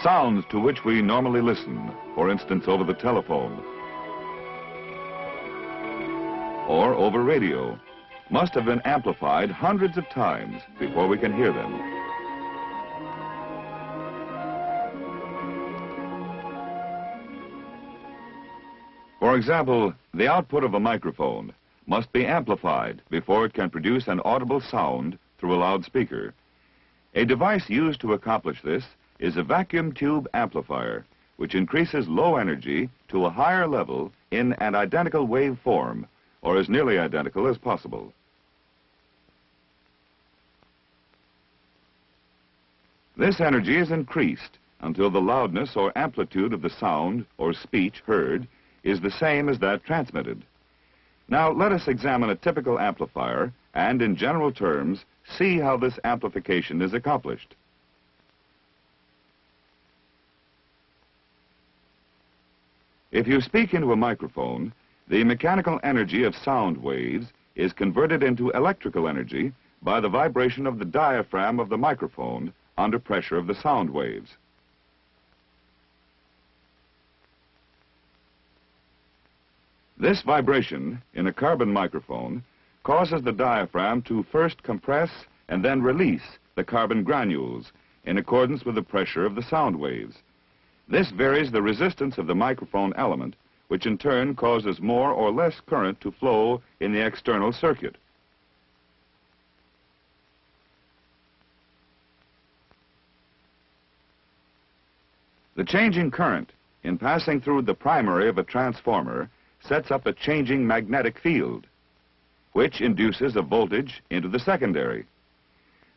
sounds to which we normally listen, for instance over the telephone or over radio, must have been amplified hundreds of times before we can hear them. For example, the output of a microphone must be amplified before it can produce an audible sound through a loudspeaker. A device used to accomplish this is a vacuum tube amplifier, which increases low energy to a higher level in an identical wave form, or as nearly identical as possible. This energy is increased until the loudness or amplitude of the sound or speech heard is the same as that transmitted. Now let us examine a typical amplifier and, in general terms, see how this amplification is accomplished. If you speak into a microphone, the mechanical energy of sound waves is converted into electrical energy by the vibration of the diaphragm of the microphone under pressure of the sound waves. This vibration in a carbon microphone causes the diaphragm to first compress and then release the carbon granules in accordance with the pressure of the sound waves. This varies the resistance of the microphone element, which in turn causes more or less current to flow in the external circuit. The changing current in passing through the primary of a transformer sets up a changing magnetic field, which induces a voltage into the secondary.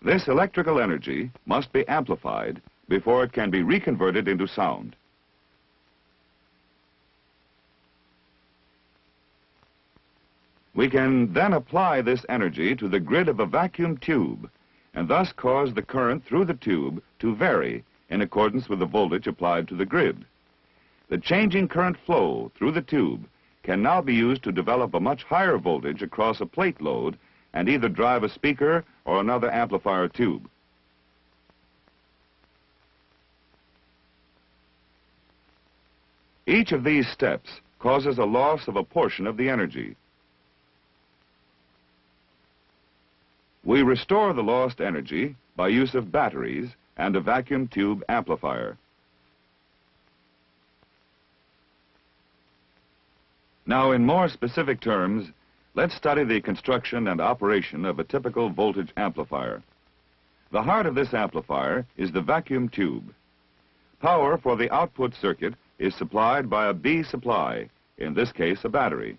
This electrical energy must be amplified before it can be reconverted into sound. We can then apply this energy to the grid of a vacuum tube and thus cause the current through the tube to vary in accordance with the voltage applied to the grid. The changing current flow through the tube can now be used to develop a much higher voltage across a plate load and either drive a speaker or another amplifier tube. Each of these steps causes a loss of a portion of the energy. We restore the lost energy by use of batteries and a vacuum tube amplifier. Now, in more specific terms, let's study the construction and operation of a typical voltage amplifier. The heart of this amplifier is the vacuum tube. Power for the output circuit is supplied by a B supply, in this case a battery.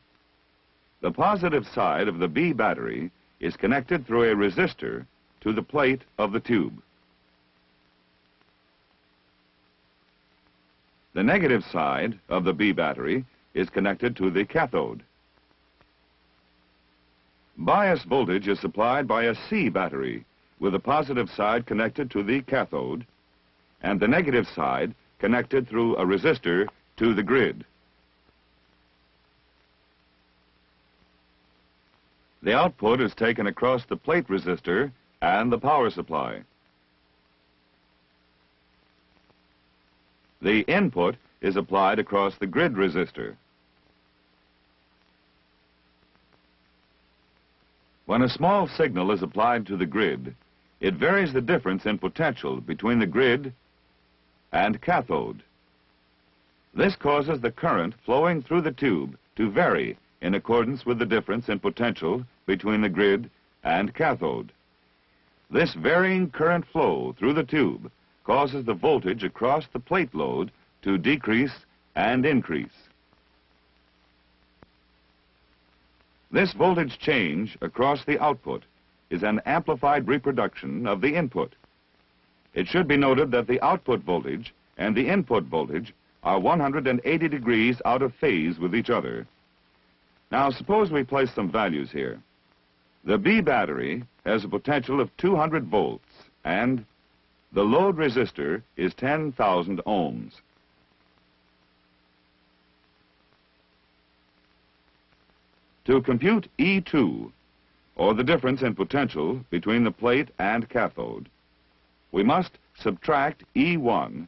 The positive side of the B battery is connected through a resistor to the plate of the tube. The negative side of the B battery is connected to the cathode. Bias voltage is supplied by a C battery with the positive side connected to the cathode and the negative side connected through a resistor to the grid. The output is taken across the plate resistor and the power supply. The input is applied across the grid resistor. When a small signal is applied to the grid, it varies the difference in potential between the grid and cathode. This causes the current flowing through the tube to vary in accordance with the difference in potential between the grid and cathode. This varying current flow through the tube causes the voltage across the plate load to decrease and increase. This voltage change across the output is an amplified reproduction of the input. It should be noted that the output voltage and the input voltage are 180 degrees out of phase with each other. Now suppose we place some values here. The B battery has a potential of 200 volts and the load resistor is 10,000 ohms. To compute E2, or the difference in potential between the plate and cathode, we must subtract E1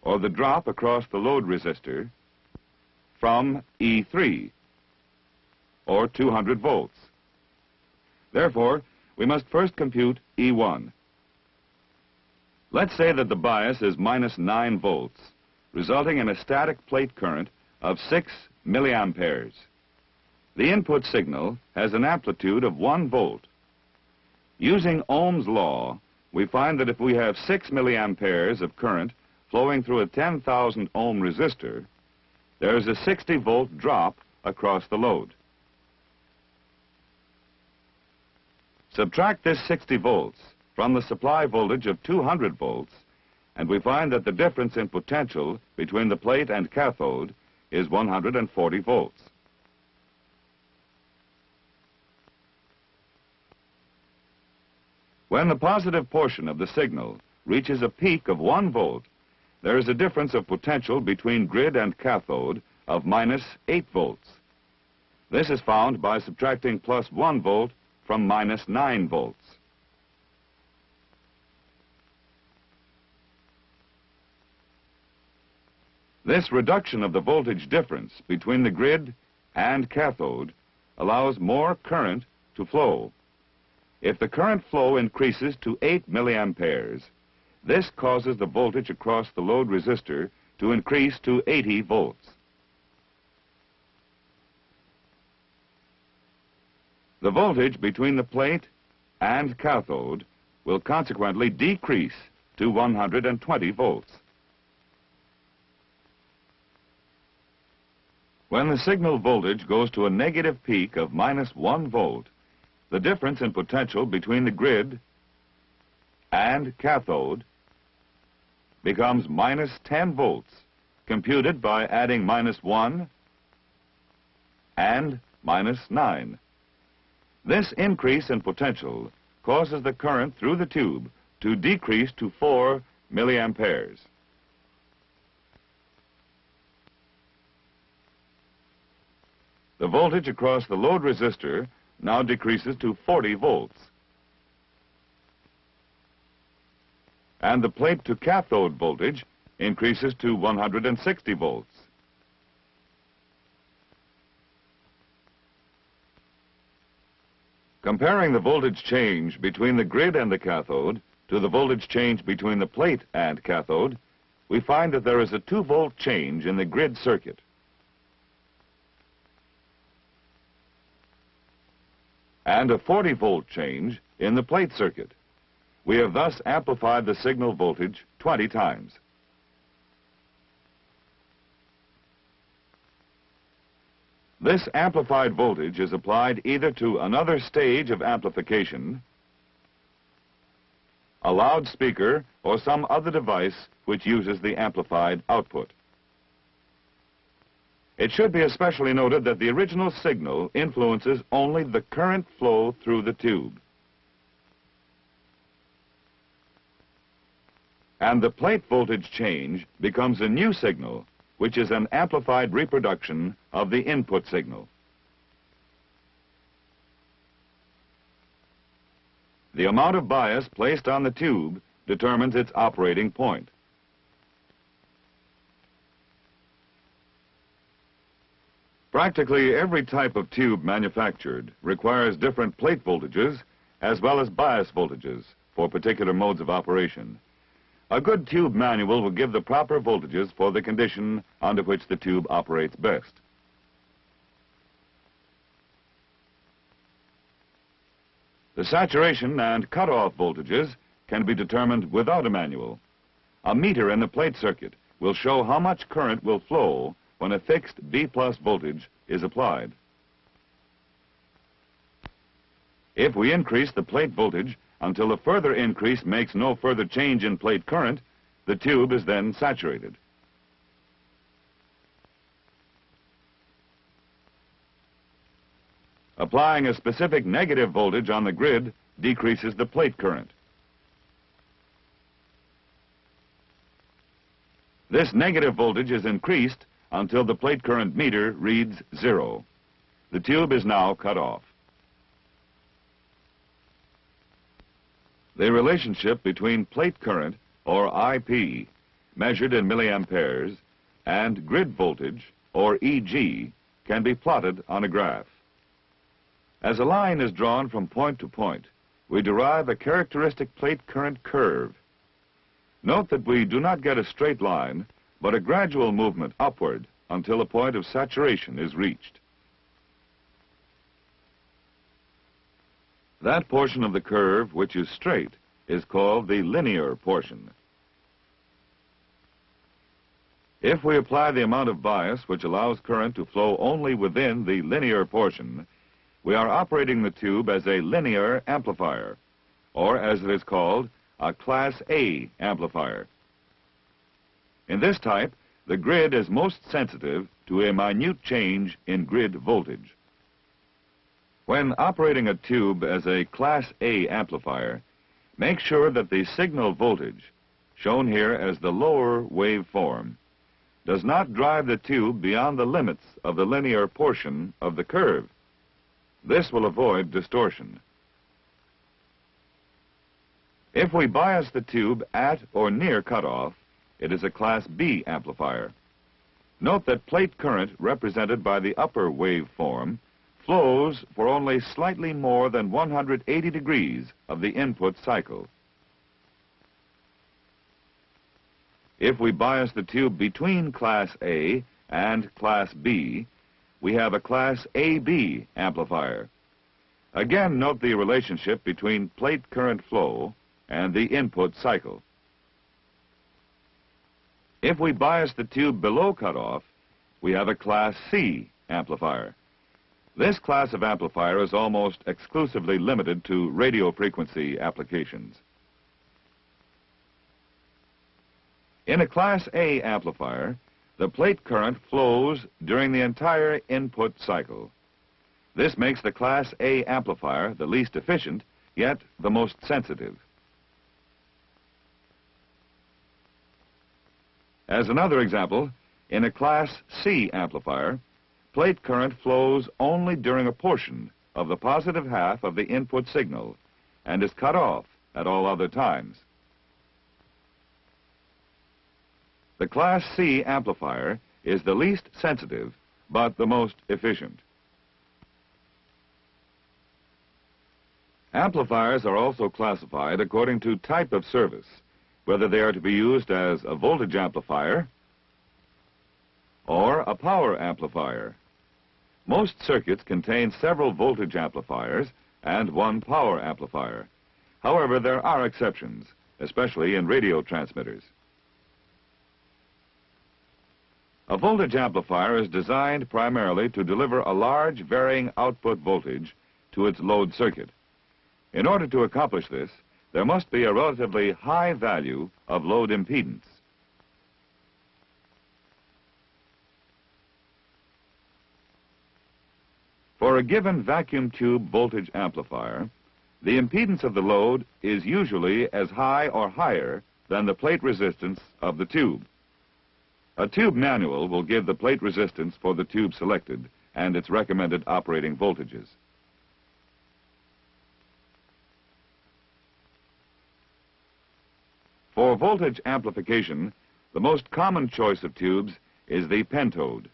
or the drop across the load resistor, from E3, or 200 volts. Therefore, we must first compute E1. Let's say that the bias is minus 9 volts, resulting in a static plate current of 6 milliamperes. The input signal has an amplitude of 1 volt. Using Ohm's law, we find that if we have 6 milliamperes of current flowing through a 10,000 ohm resistor, there is a 60 volt drop across the load. Subtract this 60 volts from the supply voltage of 200 volts, and we find that the difference in potential between the plate and cathode is 140 volts. When the positive portion of the signal reaches a peak of 1 volt, there is a difference of potential between grid and cathode of minus 8 volts. This is found by subtracting plus 1 volt from minus 9 volts. This reduction of the voltage difference between the grid and cathode allows more current to flow. If the current flow increases to 8 milliamperes, this causes the voltage across the load resistor to increase to 80 volts. The voltage between the plate and cathode will consequently decrease to 120 volts. When the signal voltage goes to a negative peak of minus 1 volt, the difference in potential between the grid and cathode becomes minus 10 volts, computed by adding minus 1 and minus 9. This increase in potential causes the current through the tube to decrease to 4 milliamperes. The voltage across the load resistor now decreases to 40 volts. And the plate to cathode voltage increases to 160 volts. Comparing the voltage change between the grid and the cathode to the voltage change between the plate and cathode, we find that there is a 2-volt change in the grid circuit. And a 40-volt change in the plate circuit. We have thus amplified the signal voltage 20 times. This amplified voltage is applied either to another stage of amplification, a loudspeaker, or some other device which uses the amplified output. It should be especially noted that the original signal influences only the current flow through the tube. And the plate voltage change becomes a new signal, which is an amplified reproduction of the input signal. The amount of bias placed on the tube determines its operating point. Practically every type of tube manufactured requires different plate voltages as well as bias voltages for particular modes of operation. A good tube manual will give the proper voltages for the condition under which the tube operates best. The saturation and cutoff voltages can be determined without a manual. A meter in the plate circuit will show how much current will flow when a fixed B+ voltage is applied. If we increase the plate voltage until a further increase makes no further change in plate current, the tube is then saturated. Applying a specific negative voltage on the grid decreases the plate current. This negative voltage is increased until the plate current meter reads 0. The tube is now cut off. The relationship between plate current, or IP, measured in milliamperes, and grid voltage, or EG, can be plotted on a graph. As a line is drawn from point to point, we derive a characteristic plate current curve. Note that we do not get a straight line, but a gradual movement upward until a point of saturation is reached. That portion of the curve which is straight is called the linear portion. If we apply the amount of bias which allows current to flow only within the linear portion, we are operating the tube as a linear amplifier, or as it is called, a Class A amplifier. In this type, the grid is most sensitive to a minute change in grid voltage. When operating a tube as a Class A amplifier, make sure that the signal voltage, shown here as the lower waveform, does not drive the tube beyond the limits of the linear portion of the curve. This will avoid distortion. If we bias the tube at or near cutoff, it is a Class B amplifier. Note that plate current represented by the upper waveform flows for only slightly more than 180 degrees of the input cycle. If we bias the tube between Class A and Class B, we have a Class AB amplifier. Again, note the relationship between plate current flow and the input cycle. If we bias the tube below cutoff, we have a Class C amplifier. This class of amplifier is almost exclusively limited to radio frequency applications. In a Class A amplifier, the plate current flows during the entire input cycle. This makes the Class A amplifier the least efficient, yet the most sensitive. As another example, in a Class C amplifier, plate current flows only during a portion of the positive half of the input signal and is cut off at all other times. The Class C amplifier is the least sensitive, but the most efficient. Amplifiers are also classified according to type of service, whether they are to be used as a voltage amplifier or a power amplifier. Most circuits contain several voltage amplifiers and one power amplifier. However, there are exceptions, especially in radio transmitters. A voltage amplifier is designed primarily to deliver a large varying output voltage to its load circuit. In order to accomplish this, there must be a relatively high value of load impedance. For a given vacuum tube voltage amplifier, the impedance of the load is usually as high or higher than the plate resistance of the tube. A tube manual will give the plate resistance for the tube selected and its recommended operating voltages. For voltage amplification, the most common choice of tubes is the pentode.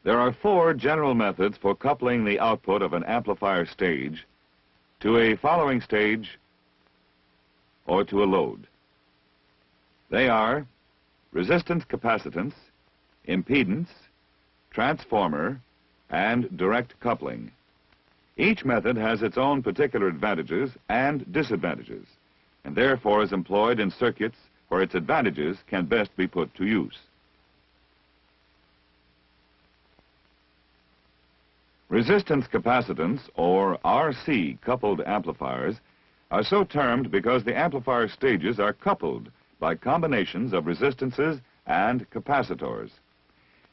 There are 4 general methods for coupling the output of an amplifier stage to a following stage or to a load. They are resistance capacitance, impedance, transformer, and direct coupling. Each method has its own particular advantages and disadvantages, and therefore is employed in circuits where its advantages can best be put to use. Resistance capacitance, or RC coupled amplifiers, are so termed because the amplifier stages are coupled by combinations of resistances and capacitors.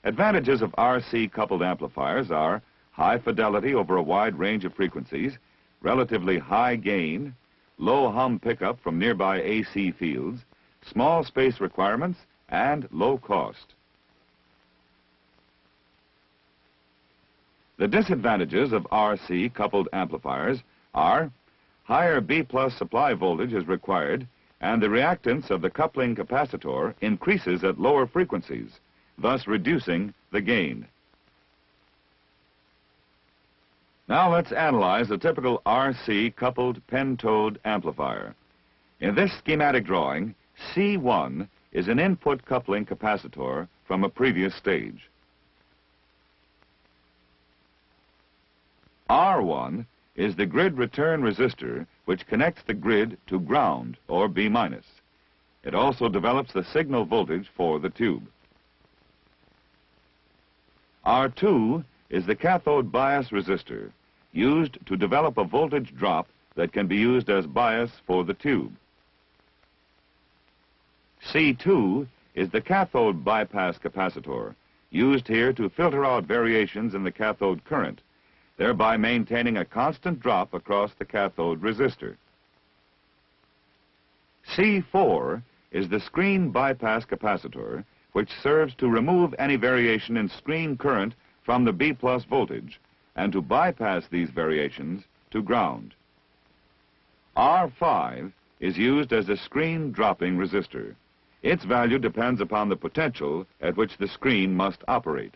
Advantages of RC coupled amplifiers are high fidelity over a wide range of frequencies, relatively high gain, low hum pickup from nearby AC fields, small space requirements, and low cost. The disadvantages of RC coupled amplifiers are higher B+ supply voltage is required and the reactance of the coupling capacitor increases at lower frequencies, thus reducing the gain. Now let's analyze a typical RC coupled pentode amplifier. In this schematic drawing, C1 is an input coupling capacitor from a previous stage. R1 is the grid return resistor which connects the grid to ground, or B-. It also develops the signal voltage for the tube. R2 is the cathode bias resistor, used to develop a voltage drop that can be used as bias for the tube. C2 is the cathode bypass capacitor, used here to filter out variations in the cathode current, thereby maintaining a constant drop across the cathode resistor. C4 is the screen bypass capacitor, which serves to remove any variation in screen current from the B+ voltage and to bypass these variations to ground. R5 is used as a screen dropping resistor. Its value depends upon the potential at which the screen must operate.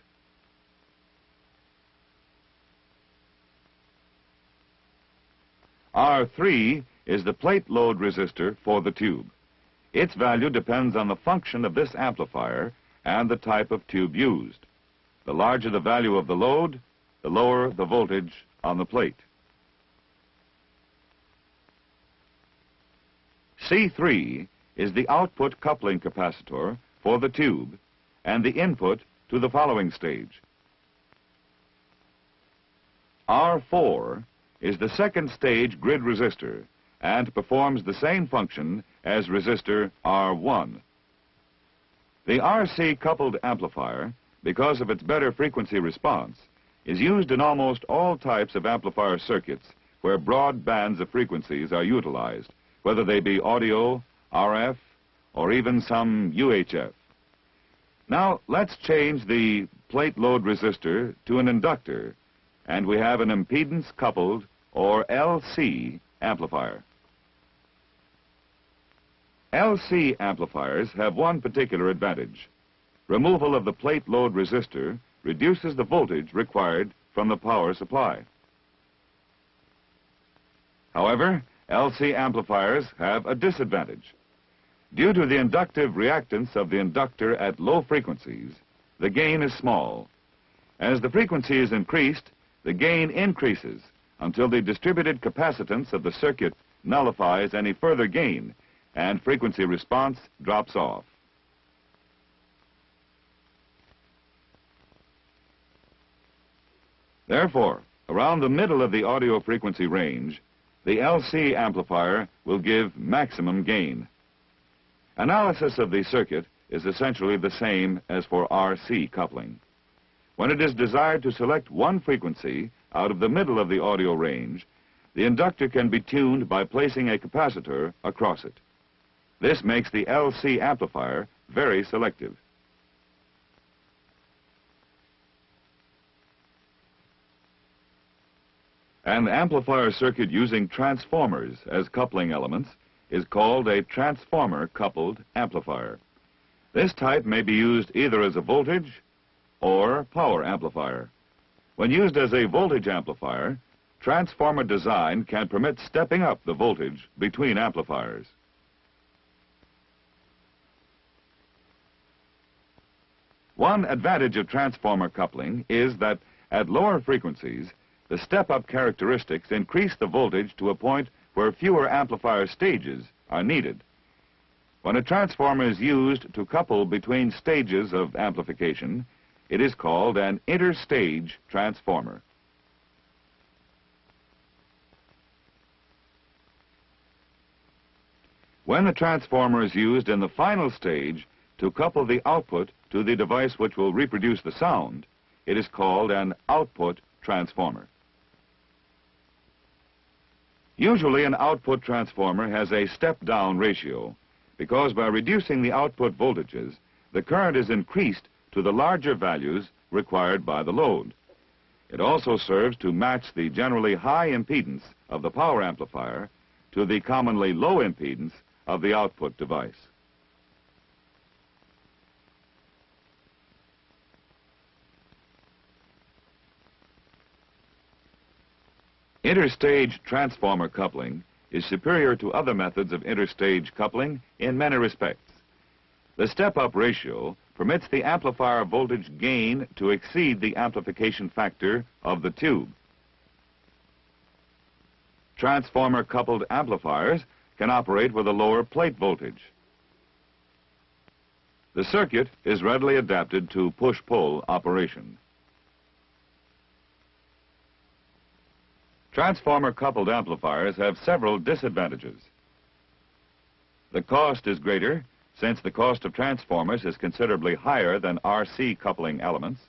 R3 is the plate load resistor for the tube. Its value depends on the function of this amplifier and the type of tube used. The larger the value of the load, the lower the voltage on the plate. C3 is the output coupling capacitor for the tube and the input to the following stage. R4 is the second stage grid resistor and performs the same function as resistor R1. The RC coupled amplifier, because of its better frequency response, is used in almost all types of amplifier circuits where broad bands of frequencies are utilized, whether they be audio, RF, or even some UHF. Now let's change the plate load resistor to an inductor, and we have an impedance coupled, or LC, amplifier. LC amplifiers have one particular advantage. Removal of the plate load resistor reduces the voltage required from the power supply. However, LC amplifiers have a disadvantage. Due to the inductive reactance of the inductor at low frequencies, the gain is small. As the frequency is increased, the gain increases until the distributed capacitance of the circuit nullifies any further gain and frequency response drops off. Therefore, around the middle of the audio frequency range, the LC amplifier will give maximum gain. Analysis of the circuit is essentially the same as for RC coupling. When it is desired to select one frequency out of the middle of the audio range, the inductor can be tuned by placing a capacitor across it. This makes the LC amplifier very selective. An amplifier circuit using transformers as coupling elements is called a transformer-coupled amplifier. This type may be used either as a voltage or power amplifier. When used as a voltage amplifier, transformer design can permit stepping up the voltage between amplifiers. One advantage of transformer coupling is that at lower frequencies, the step-up characteristics increase the voltage to a point where fewer amplifier stages are needed. When a transformer is used to couple between stages of amplification, it is called an interstage transformer. When the transformer is used in the final stage to couple the output to the device which will reproduce the sound, it is called an output transformer. Usually an output transformer has a step-down ratio because by reducing the output voltages, the current is increased to the larger values required by the load. It also serves to match the generally high impedance of the power amplifier to the commonly low impedance of the output device. Interstage transformer coupling is superior to other methods of interstage coupling in many respects. The step-up ratio permits the amplifier voltage gain to exceed the amplification factor of the tube. Transformer-coupled amplifiers can operate with a lower plate voltage. The circuit is readily adapted to push-pull operation. Transformer-coupled amplifiers have several disadvantages. The cost is greater, since the cost of transformers is considerably higher than RC coupling elements.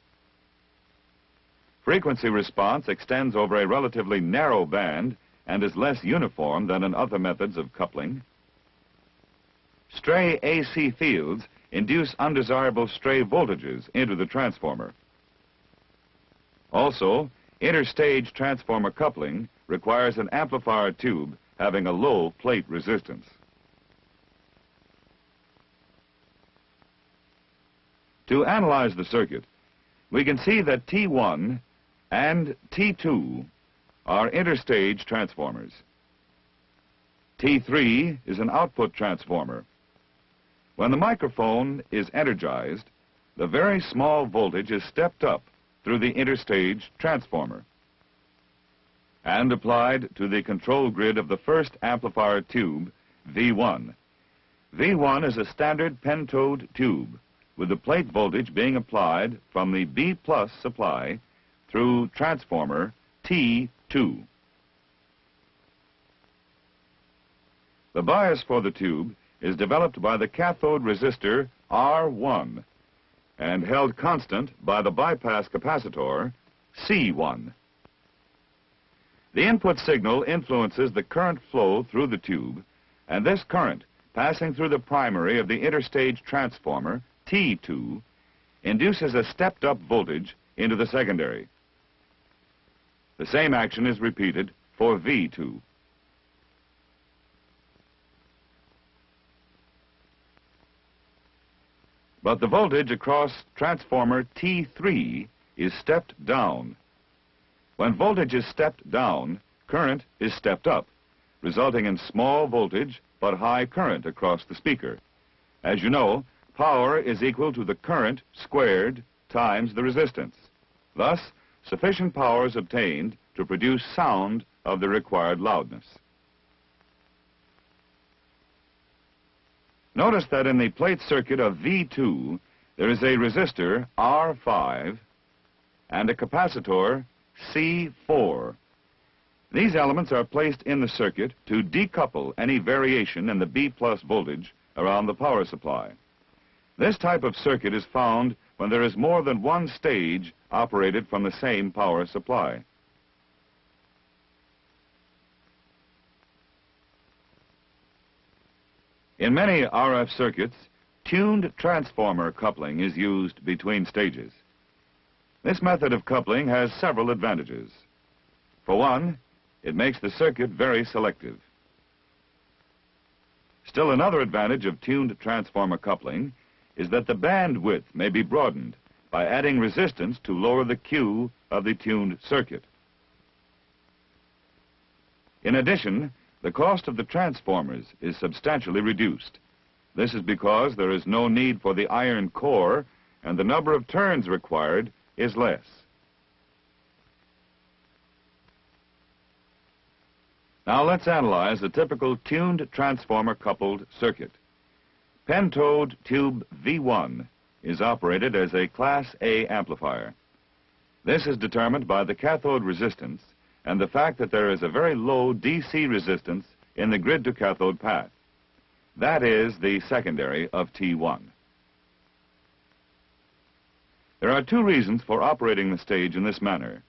Frequency response extends over a relatively narrow band and is less uniform than in other methods of coupling. Stray AC fields induce undesirable stray voltages into the transformer. Also, interstage transformer coupling requires an amplifier tube having a low plate resistance. To analyze the circuit, we can see that T1 and T2 are interstage transformers. T3 is an output transformer. When the microphone is energized, the very small voltage is stepped up through the interstage transformer and applied to the control grid of the first amplifier tube, V1. V1 is a standard pentode tube with the plate voltage being applied from the B+ supply through transformer T2. The bias for the tube is developed by the cathode resistor R1 and held constant by the bypass capacitor C1. The input signal influences the current flow through the tube, and this current passing through the primary of the interstage transformer T2 induces a stepped-up voltage into the secondary. The same action is repeated for V2. But the voltage across transformer T3 is stepped down. When voltage is stepped down, current is stepped up, resulting in small voltage but high current across the speaker. As you know, power is equal to the current squared times the resistance. Thus, sufficient power is obtained to produce sound of the required loudness. Notice that in the plate circuit of V2, there is a resistor R5 and a capacitor C4. These elements are placed in the circuit to decouple any variation in the B+ voltage around the power supply. This type of circuit is found when there is more than one stage operated from the same power supply. In many RF circuits, tuned transformer coupling is used between stages. This method of coupling has several advantages. For one, it makes the circuit very selective. Still another advantage of tuned transformer coupling is that the bandwidth may be broadened by adding resistance to lower the Q of the tuned circuit. In addition, the cost of the transformers is substantially reduced. This is because there is no need for the iron core and the number of turns required is less. Now let's analyze a typical tuned transformer coupled circuit. Pentode tube V1 is operated as a Class A amplifier. This is determined by the cathode resistance and the fact that there is a very low DC resistance in the grid-to-cathode path. That is the secondary of T1. There are two reasons for operating the stage in this manner.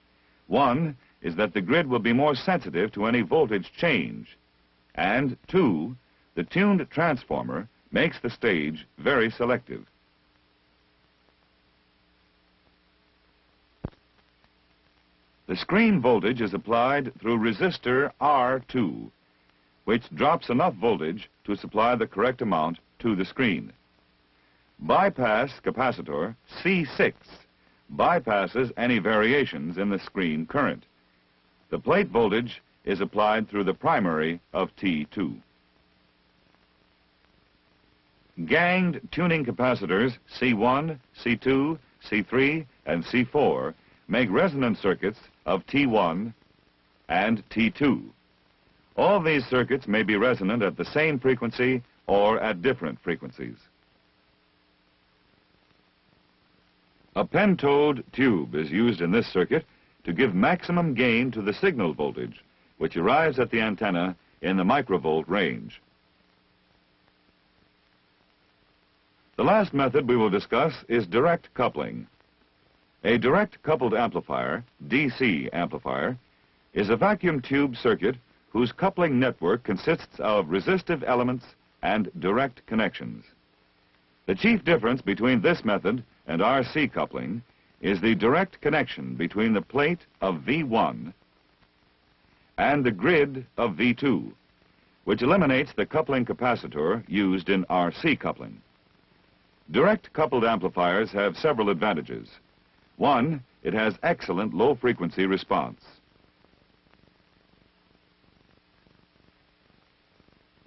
One is that the grid will be more sensitive to any voltage change. And two, the tuned transformer makes the stage very selective. The screen voltage is applied through resistor R2. which drops enough voltage to supply the correct amount to the screen. Bypass capacitor C6 bypasses any variations in the screen current. The plate voltage is applied through the primary of T2. Ganged tuning capacitors C1, C2, C3, and C4 make resonance circuits of T1 and T2. All these circuits may be resonant at the same frequency or at different frequencies. A pentode tube is used in this circuit to give maximum gain to the signal voltage, which arrives at the antenna in the microvolt range. The last method we will discuss is direct coupling. A direct coupled amplifier, DC amplifier, is a vacuum tube circuit whose coupling network consists of resistive elements and direct connections. The chief difference between this method and RC coupling is the direct connection between the plate of V1 and the grid of V2, which eliminates the coupling capacitor used in RC coupling. Direct coupled amplifiers have several advantages. One, it has excellent low-frequency response.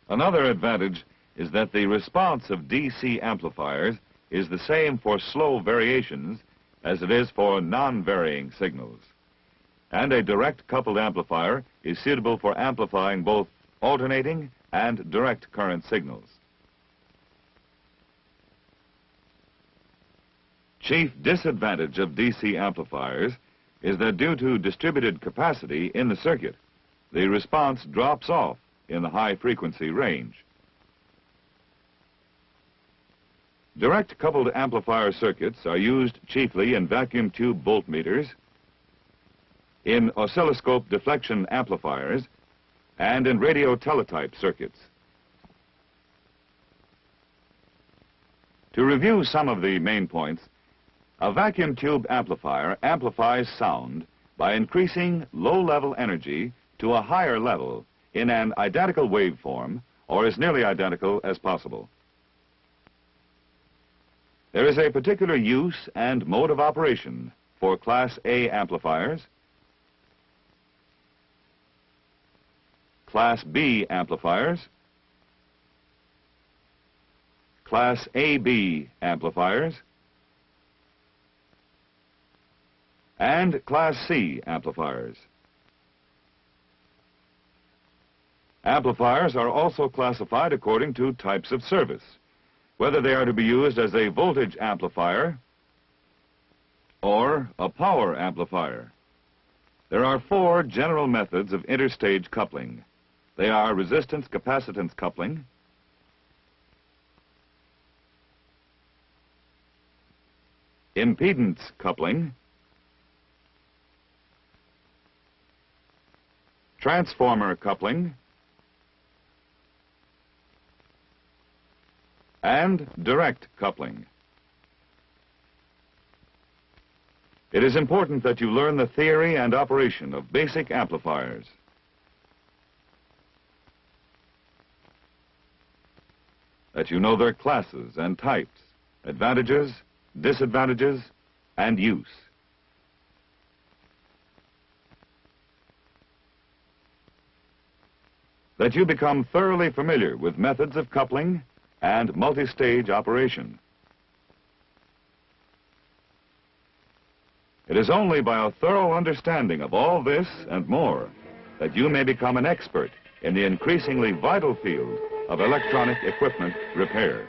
Another advantage is that the response of DC amplifiers is the same for slow variations as it is for non-varying signals. And a direct coupled amplifier is suitable for amplifying both alternating and direct current signals. Chief disadvantage of DC amplifiers is that due to distributed capacity in the circuit, the response drops off in the high frequency range. Direct coupled amplifier circuits are used chiefly in vacuum tube voltmeters, in oscilloscope deflection amplifiers, and in radio teletype circuits. To review some of the main points, a vacuum tube amplifier amplifies sound by increasing low-level energy to a higher level in an identical waveform, or as nearly identical as possible. There is a particular use and mode of operation for Class A amplifiers, Class B amplifiers, Class AB amplifiers, and Class C amplifiers. Amplifiers are also classified according to types of service, whether they are to be used as a voltage amplifier or a power amplifier. There are 4 general methods of interstage coupling. They are resistance-capacitance coupling, impedance coupling, transformer coupling, and direct coupling. It is important that you learn the theory and operation of basic amplifiers. That you know their classes and types, advantages, disadvantages, and use. That you become thoroughly familiar with methods of coupling and multi-stage operation. It is only by a thorough understanding of all this and more that you may become an expert in the increasingly vital field of electronic equipment repair.